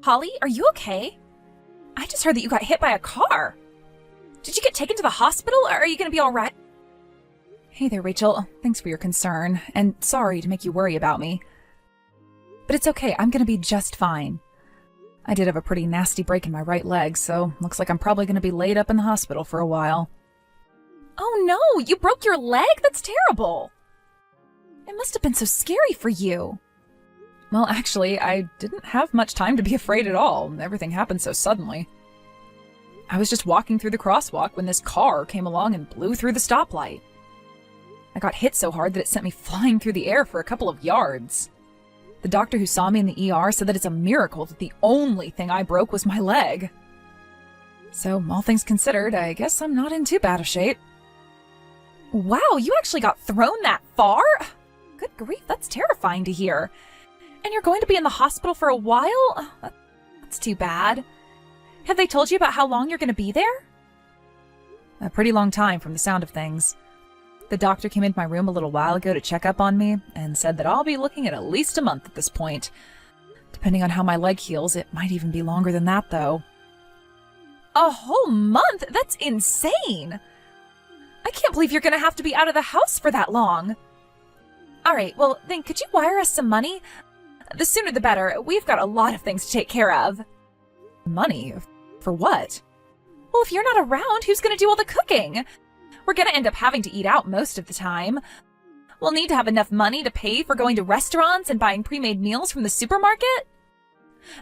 Holly, are you okay? I just heard that you got hit by a car. Did you get taken to the hospital, or are you going to be all right? Hey there, Rachel. Thanks for your concern, and sorry to make you worry about me. But it's okay, I'm going to be just fine. I did have a pretty nasty break in my right leg, so looks like I'm probably going to be laid up in the hospital for a while. Oh no, you broke your leg? That's terrible. It must have been so scary for you. Well, actually, I didn't have much time to be afraid at all. Everything happened so suddenly. I was just walking through the crosswalk when this car came along and blew through the stoplight. I got hit so hard that it sent me flying through the air for a couple of yards. The doctor who saw me in the ER said that it's a miracle that the only thing I broke was my leg. So, all things considered, I guess I'm not in too bad a shape. Wow, you actually got thrown that far? Good grief, that's terrifying to hear. And you're going to be in the hospital for a while? That's too bad. Have they told you about how long you're going to be there? A pretty long time from the sound of things. The doctor came into my room a little while ago to check up on me and said that I'll be looking at least a month at this point. Depending on how my leg heals, it might even be longer than that, though. A whole month? That's insane! I can't believe you're going to have to be out of the house for that long. All right, well, then could you wire us some money? The sooner the better. We've got a lot of things to take care of. Money? For what? Well, if you're not around, who's going to do all the cooking? We're going to end up having to eat out most of the time. We'll need to have enough money to pay for going to restaurants and buying pre-made meals from the supermarket.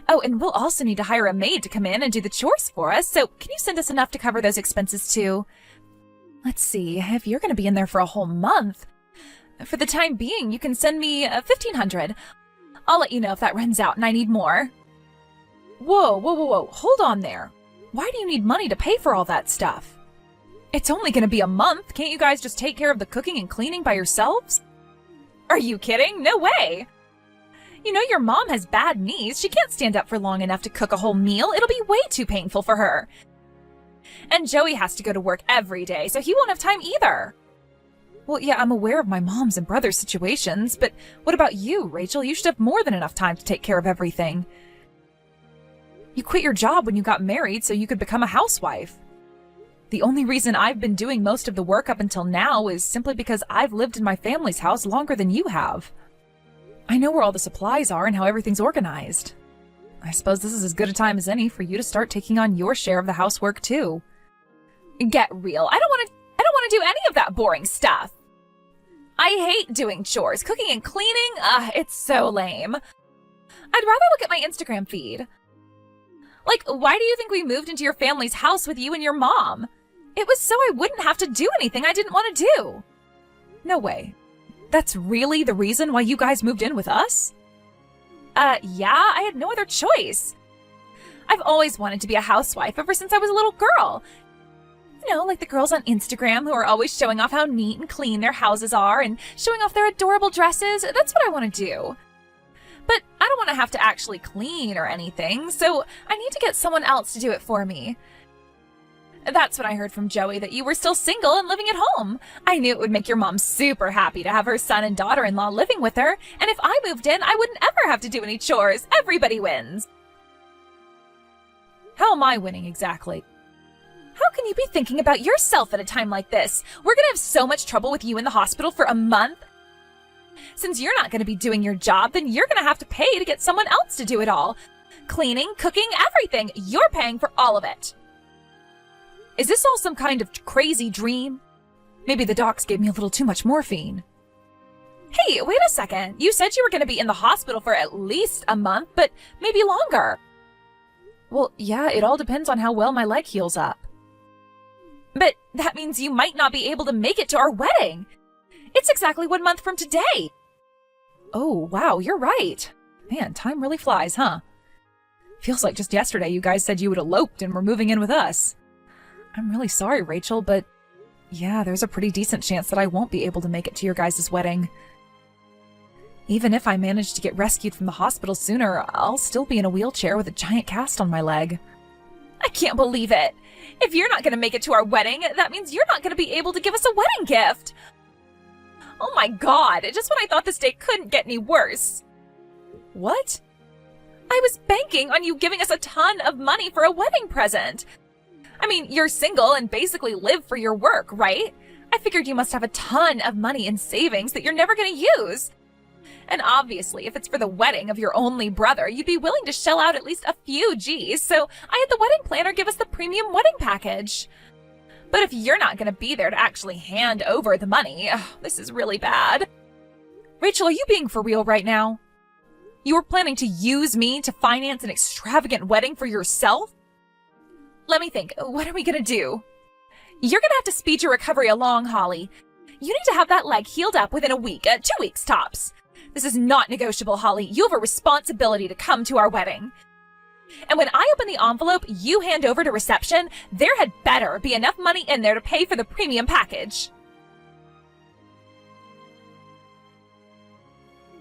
Oh, and we'll also need to hire a maid to come in and do the chores for us, so can you send us enough to cover those expenses too? Let's see, if you're going to be in there for a whole month, for the time being, you can send me $1,500. I'll let you know if that runs out and I need more. Whoa, hold on there. Why do you need money to pay for all that stuff? It's only going to be a month. Can't you guys just take care of the cooking and cleaning by yourselves? Are you kidding? No way. You know your mom has bad knees. She can't stand up for long enough to cook a whole meal. It'll be way too painful for her. And Joey has to go to work every day, so he won't have time either. Well, yeah, I'm aware of my mom's and brother's situations, but what about you, Rachel? You should have more than enough time to take care of everything. You quit your job when you got married so you could become a housewife. The only reason I've been doing most of the work up until now is simply because I've lived in my family's house longer than you have. I know where all the supplies are and how everything's organized. I suppose this is as good a time as any for you to start taking on your share of the housework too. Get real. I don't want to do any of that boring stuff. I hate doing chores. Cooking and cleaning, it's so lame. I'd rather look at my Instagram feed. Like, why do you think we moved into your family's house with you and your mom? It was so I wouldn't have to do anything I didn't want to do. No way. That's really the reason why you guys moved in with us? Yeah, I had no other choice. I've always wanted to be a housewife ever since I was a little girl. You know, like the girls on Instagram who are always showing off how neat and clean their houses are and showing off their adorable dresses. That's what I want to do. But I don't want to have to actually clean or anything, so I need to get someone else to do it for me. That's when I heard from Joey that you were still single and living at home. I knew it would make your mom super happy to have her son and daughter-in-law living with her, and if I moved in, I wouldn't ever have to do any chores. Everybody wins. How am I winning exactly? How can you be thinking about yourself at a time like this? We're going to have so much trouble with you in the hospital for a month. Since you're not going to be doing your job, then you're going to have to pay to get someone else to do it all. Cleaning, cooking, everything. You're paying for all of it. Is this all some kind of crazy dream? Maybe the docs gave me a little too much morphine. Hey, wait a second. You said you were going to be in the hospital for at least a month, but maybe longer. Well, yeah, it all depends on how well my leg heals up. But that means you might not be able to make it to our wedding. It's exactly 1 month from today. Oh, wow, you're right. Man, time really flies, huh? Feels like just yesterday you guys said you had eloped and were moving in with us. I'm really sorry, Rachel, but yeah, there's a pretty decent chance that I won't be able to make it to your guys' wedding. Even if I manage to get rescued from the hospital sooner, I'll still be in a wheelchair with a giant cast on my leg. I can't believe it. If you're not going to make it to our wedding, that means you're not going to be able to give us a wedding gift. Oh my God, just when I thought this day couldn't get any worse. What? I was banking on you giving us a ton of money for a wedding present. I mean, you're single and basically live for your work, right? I figured you must have a ton of money in savings that you're never going to use. And obviously, if it's for the wedding of your only brother, you'd be willing to shell out at least a few G's, so I had the wedding planner give us the premium wedding package. But if you're not going to be there to actually hand over the money, this is really bad. Rachel, are you being for real right now? You were planning to use me to finance an extravagant wedding for yourself? Let me think. What are we going to do? You're going to have to speed your recovery along, Holly. You need to have that leg healed up within a week, 2 weeks tops. This is not negotiable, Holly. You have a responsibility to come to our wedding. And when I open the envelope you hand over to reception, there had better be enough money in there to pay for the premium package.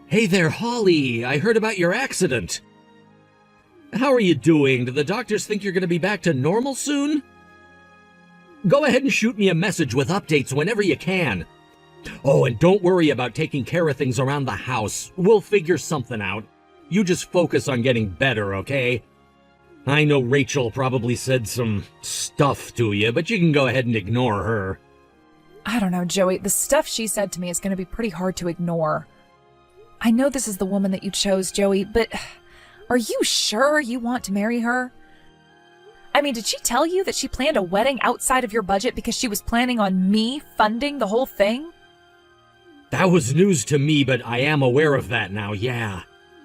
Hey there, Holly. I heard about your accident. How are you doing? Do the doctors think you're going to be back to normal soon? Go ahead and shoot me a message with updates whenever you can. Oh, and don't worry about taking care of things around the house. We'll figure something out. You just focus on getting better, okay? I know Rachel probably said some stuff to you, but you can go ahead and ignore her. I don't know, Joey. The stuff she said to me is going to be pretty hard to ignore. I know this is the woman that you chose, Joey, but are you sure you want to marry her? I mean, did she tell you that she planned a wedding outside of your budget because she was planning on me funding the whole thing? That was news to me, but I am aware of that now, yeah.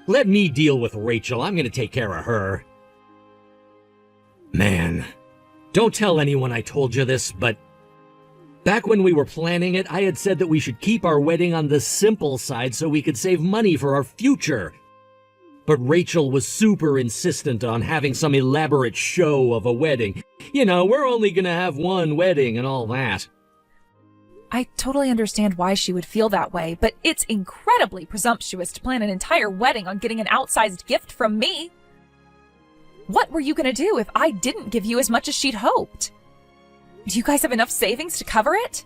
Let me deal with Rachel. I'm going to take care of her. Man, don't tell anyone I told you this, but back when we were planning it, I had said that we should keep our wedding on the simple side so we could save money for our future. But Rachel was super insistent on having some elaborate show of a wedding. You know, we're only going to have one wedding and all that. I totally understand why she would feel that way, but it's incredibly presumptuous to plan an entire wedding on getting an outsized gift from me. What were you going to do if I didn't give you as much as she'd hoped? Do you guys have enough savings to cover it?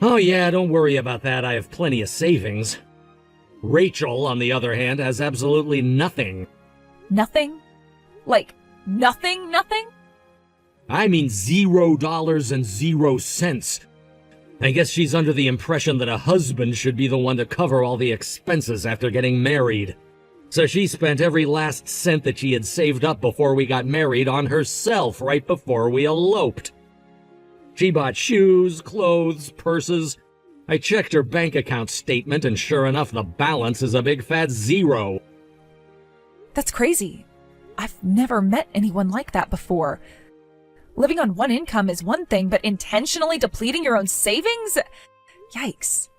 Oh yeah, don't worry about that. I have plenty of savings. Rachel, on the other hand, has absolutely nothing. Nothing? Like, nothing? I mean $0 and 0 cents. I guess she's under the impression that a husband should be the one to cover all the expenses after getting married. So she spent every last cent that she had saved up before we got married on herself right before we eloped. She bought shoes, clothes, purses. I checked her bank account statement, and sure enough, the balance is a big fat 0. That's crazy. I've never met anyone like that before. Living on one income is one thing, but intentionally depleting your own savings? Yikes.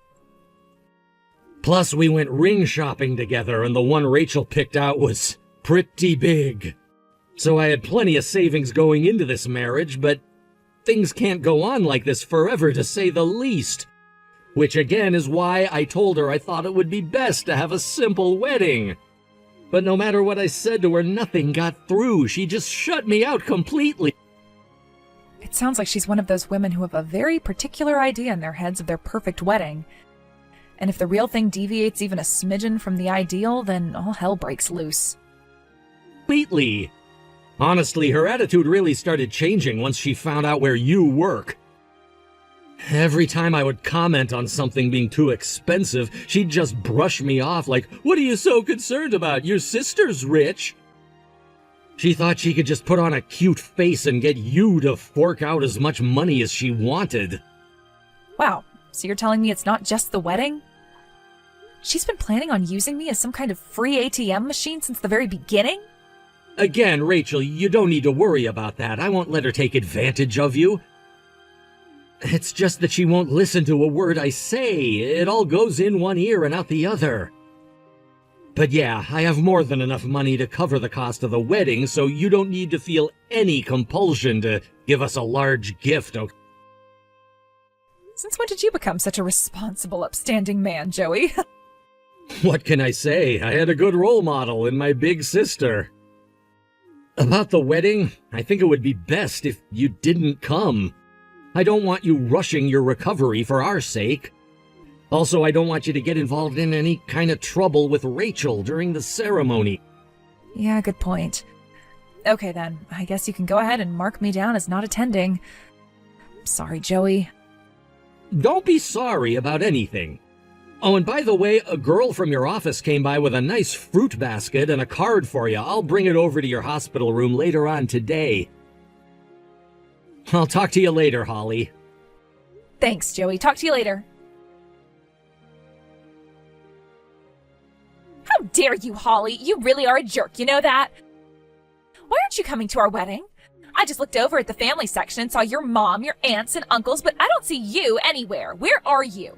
Plus, we went ring shopping together, and the one Rachel picked out was pretty big. So I had plenty of savings going into this marriage, but things can't go on like this forever, to say the least. Which again is why I told her I thought it would be best to have a simple wedding. But no matter what I said to her, nothing got through. She just shut me out completely. It sounds like she's one of those women who have a very particular idea in their heads of their perfect wedding. And if the real thing deviates even a smidgen from the ideal, then all hell breaks loose. Completely. Honestly, her attitude really started changing once she found out where you work. Every time I would comment on something being too expensive, she'd just brush me off like, "What are you so concerned about? Your sister's rich." She thought she could just put on a cute face and get you to fork out as much money as she wanted. Wow, so you're telling me it's not just the wedding? She's been planning on using me as some kind of free ATM machine since the very beginning? Again, Rachel, you don't need to worry about that. I won't let her take advantage of you. It's just that she won't listen to a word I say. It all goes in one ear and out the other. But yeah, I have more than enough money to cover the cost of the wedding, so you don't need to feel any compulsion to give us a large gift, okay? Since when did you become such a responsible, upstanding man, Joey? What can I say? I had a good role model in my big sister. About the wedding, I think it would be best if you didn't come. I don't want you rushing your recovery for our sake. Also, I don't want you to get involved in any kind of trouble with Rachel during the ceremony. Yeah, good point. Okay then, I guess you can go ahead and mark me down as not attending. Sorry, Joey. Don't be sorry about anything. Oh, and by the way, a girl from your office came by with a nice fruit basket and a card for you. I'll bring it over to your hospital room later on today. I'll talk to you later, Holly. Thanks, Joey. Talk to you later. How dare you, Holly? You really are a jerk, you know that? Why aren't you coming to our wedding? I just looked over at the family section and saw your mom, your aunts, and uncles, but I don't see you anywhere. Where are you?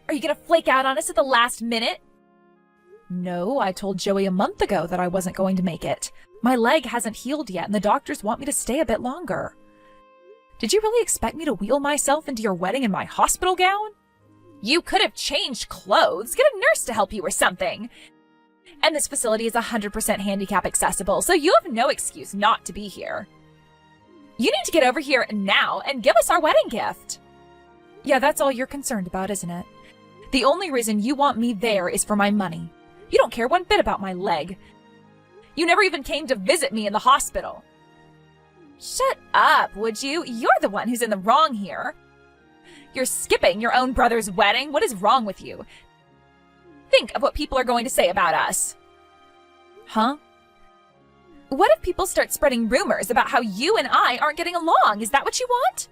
Are you gonna flake out on us at the last minute? No, I told Joey a month ago that I wasn't going to make it. My leg hasn't healed yet, and the doctors want me to stay a bit longer. Did you really expect me to wheel myself into your wedding in my hospital gown? You could have changed clothes, get a nurse to help you or something. And this facility is 100% handicap accessible, so you have no excuse not to be here. You need to get over here now and give us our wedding gift. Yeah, that's all you're concerned about, isn't it? The only reason you want me there is for my money. You don't care one bit about my leg. You never even came to visit me in the hospital. Shut up, would you? You're the one who's in the wrong here. You're skipping your own brother's wedding. What is wrong with you? Think of what people are going to say about us. Huh? What if people start spreading rumors about how you and I aren't getting along? Is that what you want?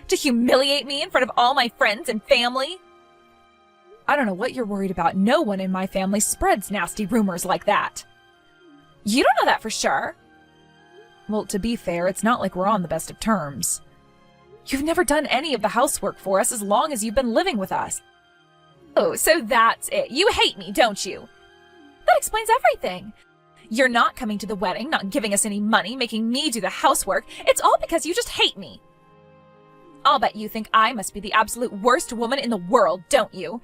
To humiliate me in front of all my friends and family? I don't know what you're worried about. No one in my family spreads nasty rumors like that. You don't know that for sure. Well, to be fair, it's not like we're on the best of terms. You've never done any of the housework for us as long as you've been living with us. Oh, so that's it. You hate me, don't you? That explains everything. You're not coming to the wedding, not giving us any money, making me do the housework. It's all because you just hate me. I'll bet you think I must be the absolute worst woman in the world, don't you?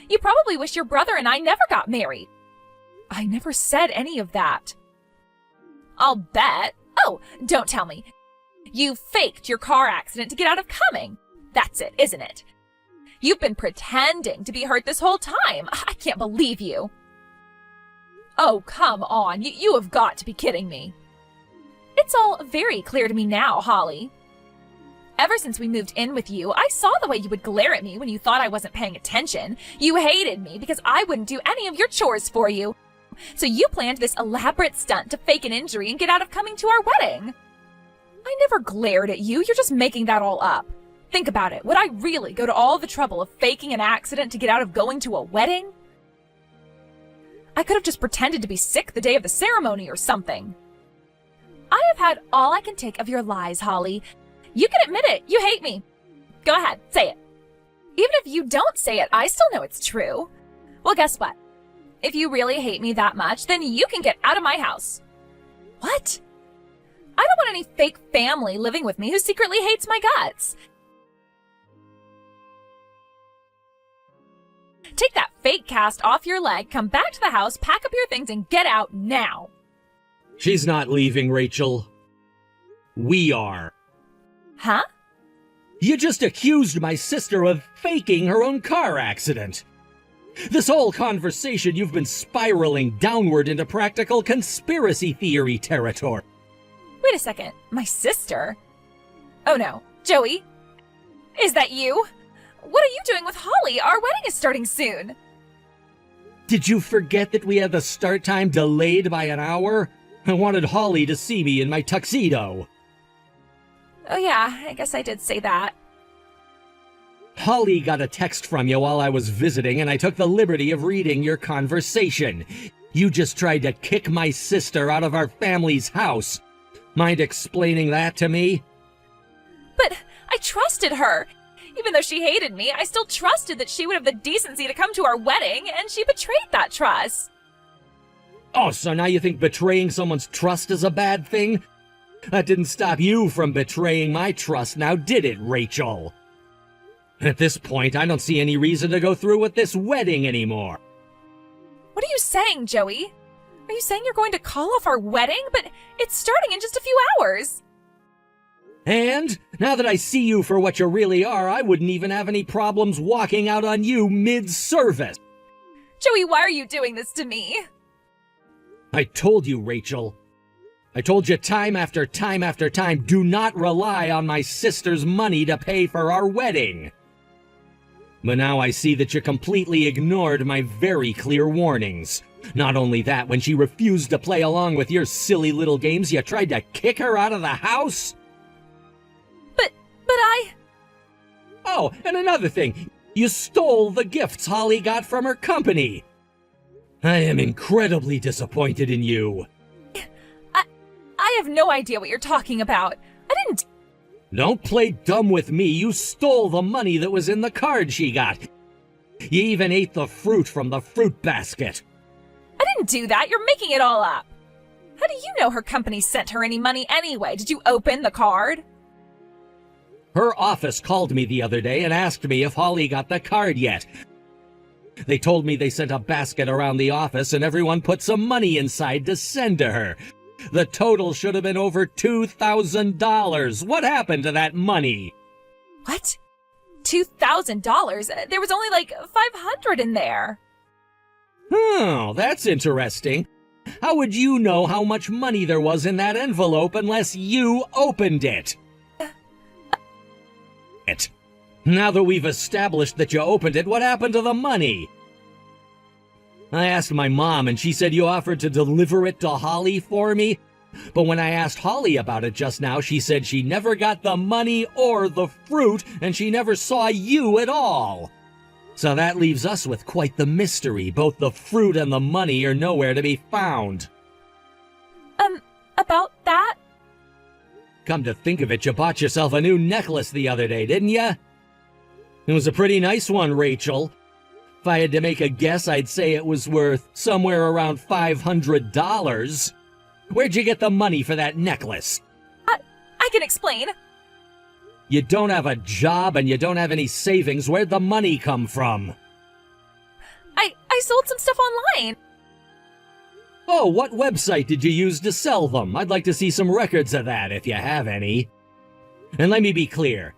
You probably wish your brother and I never got married. I never said any of that. I'll bet. Oh, don't tell me. You faked your car accident to get out of coming. That's it, isn't it? You've been pretending to be hurt this whole time. I can't believe you. Oh, come on. You have got to be kidding me. It's all very clear to me now, Holly. Ever since we moved in with you, I saw the way you would glare at me when you thought I wasn't paying attention. You hated me because I wouldn't do any of your chores for you. So you planned this elaborate stunt to fake an injury and get out of coming to our wedding. I never glared at you. You're just making that all up. Think about it. Would I really go to all the trouble of faking an accident to get out of going to a wedding? I could have just pretended to be sick the day of the ceremony or something. I have had all I can take of your lies, Holly. You can admit it. You hate me. Go ahead, say it. Even if you don't say it, I still know it's true. Well, guess what? If you really hate me that much, then you can get out of my house. What? I don't want any fake family living with me who secretly hates my guts. Take that fake cast off your leg, come back to the house, pack up your things, and get out now. She's not leaving, Rachel. We are. Huh? You just accused my sister of faking her own car accident. This whole conversation, you've been spiraling downward into practical conspiracy theory territory. Wait a second. My sister? Oh no. Joey? Is that you? What are you doing with Holly? Our wedding is starting soon. Did you forget that we had the start time delayed by an hour? I wanted Holly to see me in my tuxedo. Oh yeah, I guess I did say that. Holly got a text from you while I was visiting, and I took the liberty of reading your conversation. You just tried to kick my sister out of our family's house. Mind explaining that to me? But I trusted her. Even though she hated me, I still trusted that she would have the decency to come to our wedding, and she betrayed that trust. Oh, so now you think betraying someone's trust is a bad thing? That didn't stop you from betraying my trust, now did it, Rachel? At this point, I don't see any reason to go through with this wedding anymore. What are you saying, Joey? Are you saying you're going to call off our wedding? But it's starting in just a few hours. And now that I see you for what you really are, I wouldn't even have any problems walking out on you mid-service. Joey, why are you doing this to me? I told you, Rachel. I told you time after time after time, do not rely on my sister's money to pay for our wedding. But now I see that you completely ignored my very clear warnings. Not only that, when she refused to play along with your silly little games, you tried to kick her out of the house? But I... Oh, and another thing, you stole the gifts Holly got from her company. I am incredibly disappointed in you. I have no idea what you're talking about. I didn't... Don't play dumb with me. You stole the money that was in the card she got. You even ate the fruit from the fruit basket. I didn't do that. You're making it all up. How do you know her company sent her any money anyway? Did you open the card? Her office called me the other day and asked me if Holly got the card yet. They told me they sent a basket around the office and everyone put some money inside to send to her. The total should have been over $2,000. What happened to that money? What? $2,000? There was only like $500 in there. Oh, that's interesting. How would you know how much money there was in that envelope unless you opened it? Now that we've established that you opened it, what happened to the money? I asked my mom, and she said you offered to deliver it to Holly for me. But when I asked Holly about it just now, she said she never got the money or the fruit, and she never saw you at all. So that leaves us with quite the mystery. Both the fruit and the money are nowhere to be found. About that? Come to think of it, you bought yourself a new necklace the other day, didn't you? It was a pretty nice one, Rachel. If I had to make a guess, I'd say it was worth somewhere around $500. Where'd you get the money for that necklace? I can explain. You don't have a job and you don't have any savings. Where'd the money come from? I sold some stuff online. Oh, what website did you use to sell them? I'd like to see some records of that, if you have any. And let me be clear.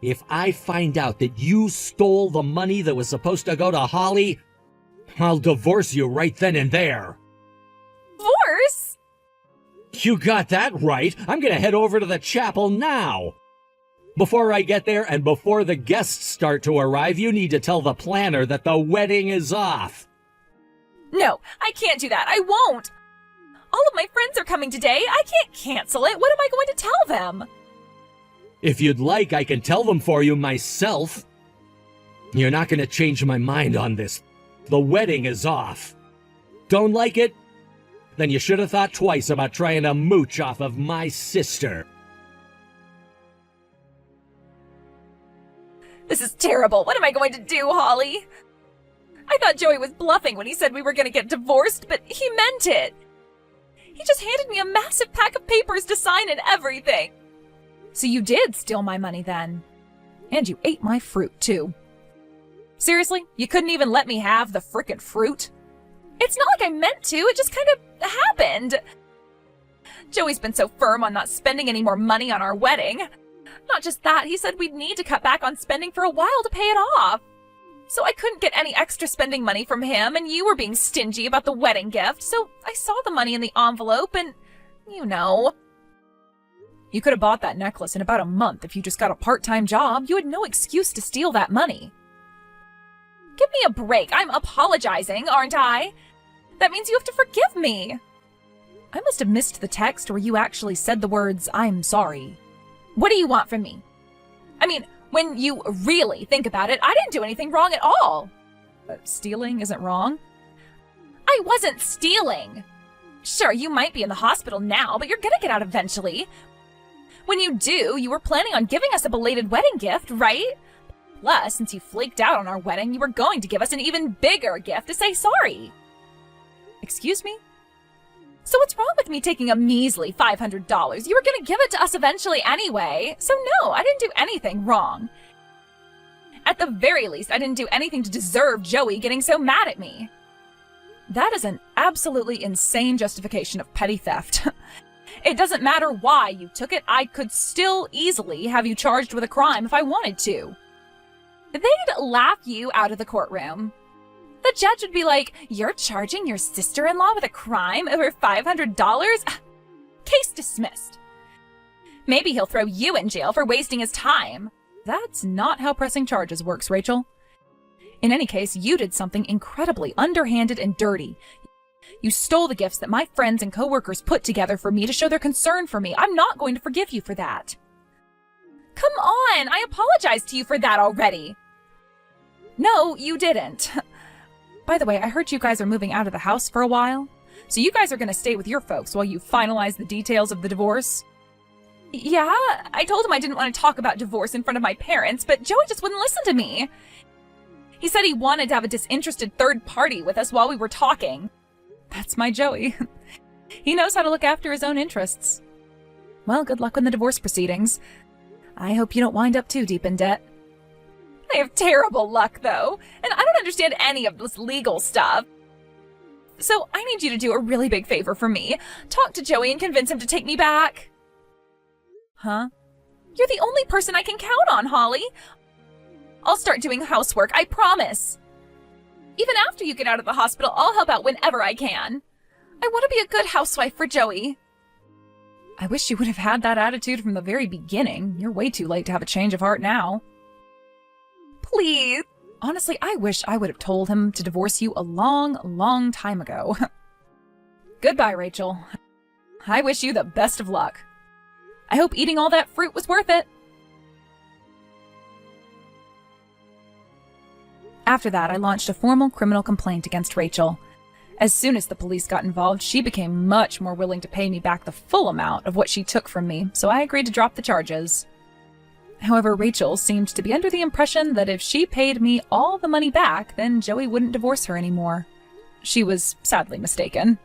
If I find out that you stole the money that was supposed to go to Holly, I'll divorce you right then and there. Divorce? You got that right. I'm gonna head over to the chapel now. Before I get there and before the guests start to arrive, you need to tell the planner that the wedding is off. No, I can't do that. I won't. All of my friends are coming today. I can't cancel it. What am I going to tell them? If you'd like, I can tell them for you myself. You're not gonna change my mind on this. The wedding is off. Don't like it? Then you should have thought twice about trying to mooch off of my sister. This is terrible. What am I going to do, Holly? I thought Joey was bluffing when he said we were going to get divorced, but he meant it. He just handed me a massive pack of papers to sign and everything. So you did steal my money then. And you ate my fruit, too. Seriously? You couldn't even let me have the frickin' fruit? It's not like I meant to. It just kind of happened. Joey's been so firm on not spending any more money on our wedding. Not just that, he said we'd need to cut back on spending for a while to pay it off. So I couldn't get any extra spending money from him, and you were being stingy about the wedding gift, so I saw the money in the envelope, and you know. You could have bought that necklace in about a month if you just got a part-time job. You had no excuse to steal that money. Give me a break. I'm apologizing, aren't I? That means you have to forgive me. I must have missed the text where you actually said the words, "I'm sorry." What do you want from me? I mean, when you really think about it, I didn't do anything wrong at all. Stealing isn't wrong? I wasn't stealing. Sure, you might be in the hospital now, but you're gonna get out eventually. When you do, you were planning on giving us a belated wedding gift, right? Plus, since you flaked out on our wedding, you were going to give us an even bigger gift to say sorry. Excuse me? So what's wrong with me taking a measly $500? You were going to give it to us eventually anyway. So no, I didn't do anything wrong. At the very least, I didn't do anything to deserve Joey getting so mad at me. That is an absolutely insane justification of petty theft. It doesn't matter why you took it. I could still easily have you charged with a crime if I wanted to. They'd laugh you out of the courtroom. The judge would be like, "You're charging your sister-in-law with a crime over $500? Case dismissed." Maybe he'll throw you in jail for wasting his time. That's not how pressing charges works, Rachel. In any case, you did something incredibly underhanded and dirty. You stole the gifts that my friends and coworkers put together for me to show their concern for me. I'm not going to forgive you for that. Come on, I apologized to you for that already. No, you didn't. By the way, I heard you guys are moving out of the house for a while. So you guys are going to stay with your folks while you finalize the details of the divorce? Yeah, I told him I didn't want to talk about divorce in front of my parents, but Joey just wouldn't listen to me. He said he wanted to have a disinterested third party with us while we were talking. That's my Joey. He knows how to look after his own interests. Well, good luck in the divorce proceedings. I hope you don't wind up too deep in debt. I have terrible luck, though, and I don't understand any of this legal stuff. So I need you to do a really big favor for me. Talk to Joey and convince him to take me back. Huh? You're the only person I can count on, Holly. I'll start doing housework, I promise. Even after you get out of the hospital, I'll help out whenever I can. I want to be a good housewife for Joey. I wish you would have had that attitude from the very beginning. You're way too late to have a change of heart now. Please. Honestly, I wish I would have told him to divorce you a long, long time ago. Goodbye, Rachel. I wish you the best of luck. I hope eating all that fruit was worth it. After that, I launched a formal criminal complaint against Rachel. As soon as the police got involved, she became much more willing to pay me back the full amount of what she took from me, so I agreed to drop the charges. However, Rachel seemed to be under the impression that if she paid me all the money back, then Joey wouldn't divorce her anymore. She was sadly mistaken.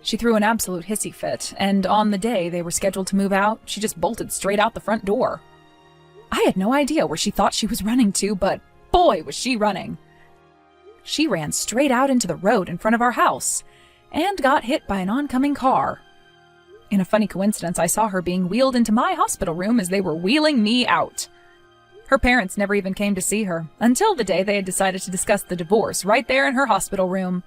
She threw an absolute hissy fit, and on the day they were scheduled to move out, she just bolted straight out the front door. I had no idea where she thought she was running to, but boy was she running. She ran straight out into the road in front of our house, and got hit by an oncoming car. In a funny coincidence, I saw her being wheeled into my hospital room as they were wheeling me out. Her parents never even came to see her, until the day they had decided to discuss the divorce right there in her hospital room.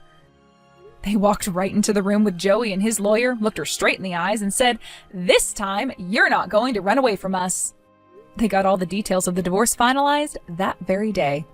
They walked right into the room with Joey and his lawyer, looked her straight in the eyes, and said, "This time, you're not going to run away from us." They got all the details of the divorce finalized that very day.